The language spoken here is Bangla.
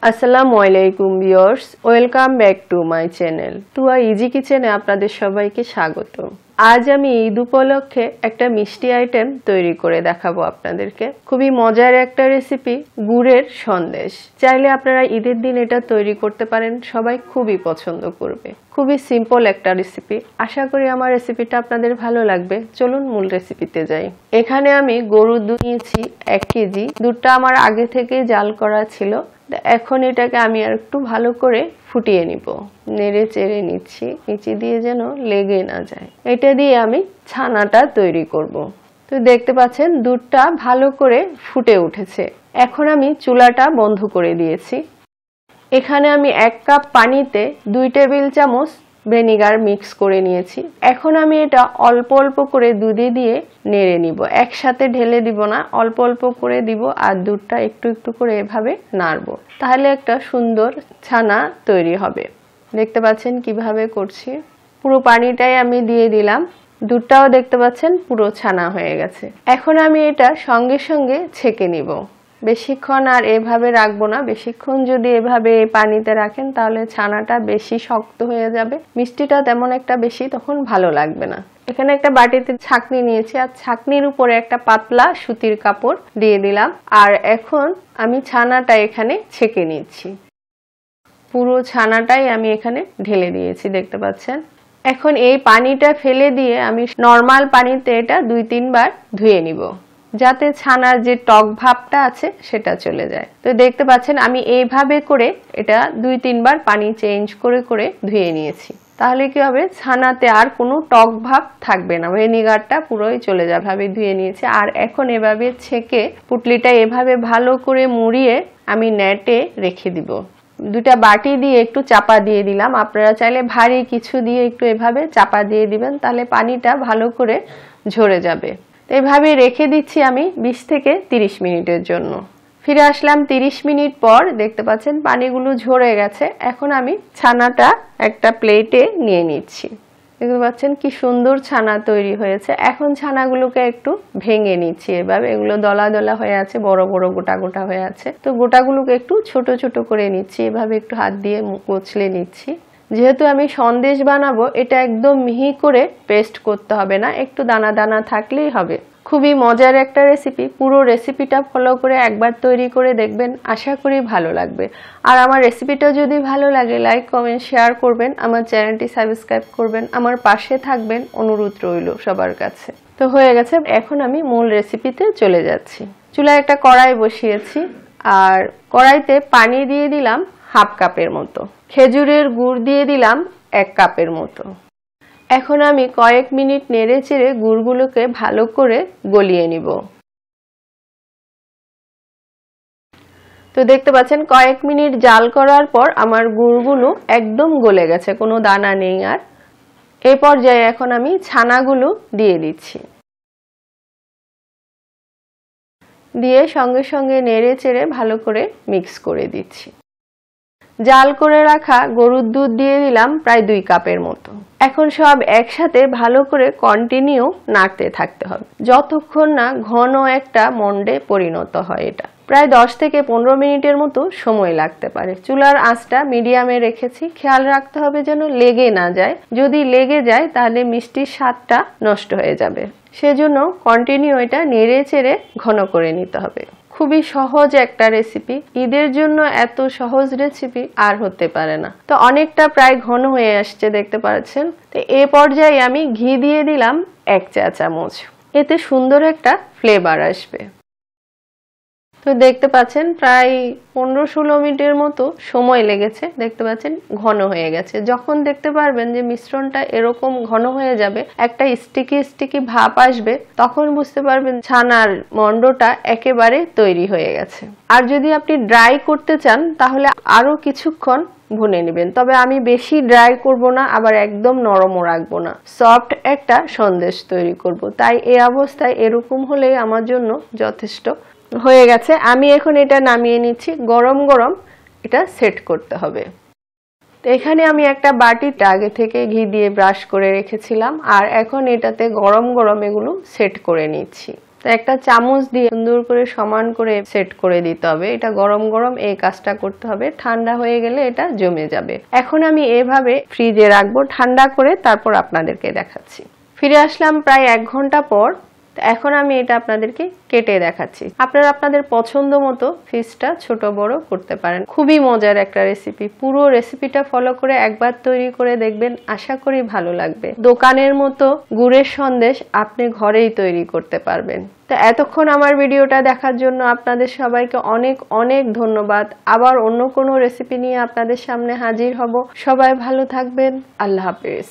আসসালামু আলাইকুম viewers, welcome back to my channel Tuya easy কিচেনে আপনাদের সবাইকে স্বাগত। আজ আমি ঈদ উপলক্ষে একটা মিষ্টি আইটেম তৈরি করে দেখাবো আপনাদেরকে। খুবই মজার একটা রেসিপি, গুড়ের সন্দেশ। চাইলে আপনারা ঈদের দিন এটা তৈরি করতে পারেন, সবাই খুবই পছন্দ করবে। খুবই সিম্পল একটা রেসিপি। আশা করি আমার রেসিপিটা আপনাদের ভালো লাগবে। চলুন মূল রেসিপিতে যাই। এখানে আমি গরুর দুধ নিয়েছি 1 কেজি। দুধটা আমার আগে থেকে জাল করা ছিল। এখন এটাকে আমি আর একটু ভালো করে ফুটিয়ে নিব। নেড়ে চেড়ে নিচ্ছি, নিচে দিয়ে যেন লেগে না যায়। এটা দিয়ে আমি ছানাটা তৈরি করব। তো দেখতে পাচ্ছেন দুধটা ভালো করে ফুটে উঠেছে। এখন আমি চুলাটা বন্ধ করে দিয়েছি। এখানে আমি 1 কাপ পানিতে 2 টেবিল চামচ ভিনেগার মিক্স করে নিয়েছি। এখন আমি এটা অল্প অল্প করে দুধে দিয়ে নেড়ে নিব। একসাথে ঢেলে দিব না, অল্প অল্প করে দিব আর দুধটা একটু একটু করে এভাবে নাড়বো। তাহলে একটা সুন্দর ছানা তৈরি হবে। দেখতে পাচ্ছেন কিভাবে করছি। পুরো পানিটাই আমি দিয়ে দিলাম। দুধটাও দেখতে পাচ্ছেন পুরো ছানা হয়ে গেছে। এখন আমি এটা সঙ্গে সঙ্গে ছেঁকে নিব। বেশিক্ষণ আর এভাবে রাখবো না। বেশিক্ষণ যদি এভাবে পানিতে রাখেন তাহলে ছানাটা বেশি শক্ত হয়ে যাবে, মিষ্টিটা তেমন একটা বেশি তখন ভালো লাগবে না। এখানে একটা বাটিতে ছাঁকনি নিয়েছি আর ছাঁকনির উপরে একটা পাতলা সুতির কাপড় দিয়ে দিলাম। আর এখন আমি ছানাটা এখানে ছেঁকে নিচ্ছি। পুরো ছানাটাই আমি এখানে ঢেলে দিয়েছি, দেখতে পাচ্ছেন। এখন এই পানিটা ফেলে দিয়ে আমি নরমাল পানিতে এটা 2-3 বার ধুয়ে নিব, যাতে ছানার যে টক ভাবটা আছে সেটা চলে যায়। তো দেখতে পাচ্ছেন আমি এইভাবে করে এটা 2-3 বার পানি চেঞ্জ করে করে ধুয়ে নিয়েছি। তাহলে কি হবে, ছানাতে আর কোনো টক ভাব থাকবে না, ভিনেগারটা পুরোই চলে যাবে। ভাবে ধুয়ে নিয়েছি। আর এখন এভাবে ছেঁকে পুটলিটা এভাবে ভালো করে মুড়িয়ে আমি নেটে রেখে দিব। 2টা বাটি দিয়ে একটু চাপা দিয়ে দিলাম। আপনারা চাইলে ভারী কিছু দিয়ে একটু এভাবে চাপা দিয়ে দিবেন, তাহলে পানিটা ভালো করে ঝরে যাবে। এভাবে রেখে দিচ্ছি আমি 20 থেকে 30 মিনিটের জন্য। ফিরে আসলাম 30 মিনিট পর। দেখতে পাচ্ছেন পানিগুলো ঝরে গেছে। এখন আমি ছানাটা একটা প্লেটে নিয়ে নিচ্ছি। দেখতে পাচ্ছেন কি সুন্দর ছানা তৈরি হয়েছে। এখন ছানাগুলোকে একটু ভেঙে নিচ্ছি এভাবে। এগুলো দলা দলা হয়ে আছে, বড় বড় গোটা গোটা হয়ে আছে। তো গোটাগুলোকে একটু ছোট ছোট করে নিচ্ছি, এভাবে একটু হাত দিয়ে কচলে নিচ্ছি। যেহেতু আমি সন্দেশ বানাবো, এটা একদম মিহি করে পেস্ট করতে হবে না, একটু দানা দানা থাকলেই হবে। খুবই মজার একটা রেসিপি। পুরো রেসিপিটা ফলো করে একবার তৈরি করে দেখবেন, আশা করি ভালো লাগবে। আর আমার রেসিপিটা যদি ভালো লাগে লাইক কমেন্ট শেয়ার করবেন, আমার চ্যানেলটি সাবস্ক্রাইব করবেন, আমার পাশে থাকবেন, অনুরোধ রইল সবার কাছে। তো হয়ে গেছে, এখন আমি মূল রেসিপিতে চলে যাচ্ছি। চুলায় একটা কড়াই বসিয়েছি আর কড়াইতে পানি দিয়ে দিলাম 1/2 কাপের মতো। খেজুরের গুড় দিয়ে দিলাম 1 কাপের মতো। এখন আমি কয়েক মিনিট নেড়ে চেড়ে গুড়গুলোকে ভালো করে গলিয়ে নিব। তো দেখতে পাচ্ছেন কয়েক মিনিট জাল করার পর আমার গুড়গুলো একদম গলে গেছে, কোনো দানা নেই আর। এই পর্যায়ে এখন আমি ছানাগুলো দিয়ে দিচ্ছি। দিয়ে সঙ্গে সঙ্গে নেড়ে চেড়ে ভালো করে মিক্স করে দিচ্ছি। জাল করে রাখা গরুর দুধ দিয়ে দিলাম প্রায় 2 কাপের মতো। এখন সব একসাথে ভালো করে কন্টিনিউ নাড়তে থাকতে হবে, যতক্ষণ না ঘন একটা মন্ডে পরিণত হয়। এটা প্রায় 10 থেকে 15 মিনিটের মতো সময় লাগতে পারে। চুলার আঁচটা মিডিয়ামে রেখেছি। খেয়াল রাখতে হবে যেন লেগে না যায়। যদি লেগে যায় তাহলে মিষ্টির স্বাদটা নষ্ট হয়ে যাবে। সেজন্য কন্টিনিউ এটা নেড়ে চেড়ে ঘন করে নিতে হবে। খুবই সহজ একটা রেসিপি। ঈদের জন্য এত সহজ রেসিপি আর হতে পারে না। তো অনেকটা প্রায় ঘন হয়ে আসছে, দেখতে পাচ্ছেন। তো এই পর্যায়ে আমি ঘি দিয়ে দিলাম 1 চা চামচ। এতে সুন্দর একটা ফ্লেভার আসবে। তো দেখতে পাচ্ছেন প্রায় 15-16 মিনিটের মতো সময় লেগেছে। দেখতে পাচ্ছেন ঘন হয়ে গেছে। যখন দেখতে পারবেন যে মিশ্রণটা এরকম ঘন হয়ে যাবে, একটা স্টিকি স্টিকি ভাব আসবে, তখন বুঝতে পারবেন ছানার মন্ডটা একেবারে তৈরি হয়ে গেছে। আর যদি আপনি ড্রাই করতে চান তাহলে আরো কিছুক্ষণ ভুনে নেবেন। তবে আমি বেশি ড্রাই করব না, আবার একদম নরমও রাখবো না। সফট একটা সন্দেশ তৈরি করব। তাই এই অবস্থায় এরকম হলেই আমার জন্য যথেষ্ট হয়ে গেছে। আমি এখন এটা নামিয়ে নিচ্ছি। গরম গরম এটা সেট করতে হবে। তো এখানে আমি একটা বাটিতে আগে থেকে ঘি দিয়ে ব্রাশ করে রেখেছিলাম আর এখন এটাতে গরম গরম এগুলো সেট করে নিচ্ছি। তো একটা চামচ দিয়ে সুন্দর করে সমান করে সেট করে দিতে হবে। এটা গরম গরম এই কাজটা করতে হবে, ঠান্ডা হয়ে গেলে এটা জমে যাবে। এখন আমি এভাবে ফ্রিজে রাখবো ঠান্ডা করে, তারপর আপনাদেরকে দেখাচ্ছি। ফিরে আসলাম প্রায় 1 ঘন্টা পর। এখন আমি এটা আপনাদেরকে কেটে দেখাচ্ছি। আপনারা আপনাদের পছন্দ মতো পিসটা ছোট বড় করতে পারেন। খুবই মজার একটা রেসিপি। পুরো রেসিপিটা ফলো করে একবার তৈরি করে দেখবেন, আশা করি ভালো লাগবে। দোকানের মতো গুড়ের সন্দেশ আপনি ঘরেই তৈরি করতে পারবেন। তো এতক্ষণ আমার ভিডিওটা দেখার জন্য আপনাদের সবাইকে অনেক অনেক ধন্যবাদ। আবার অন্য কোনো রেসিপি নিয়ে আপনাদের সামনে হাজির হব। সবাই ভালো থাকবেন। আল্লাহ হাফেজ।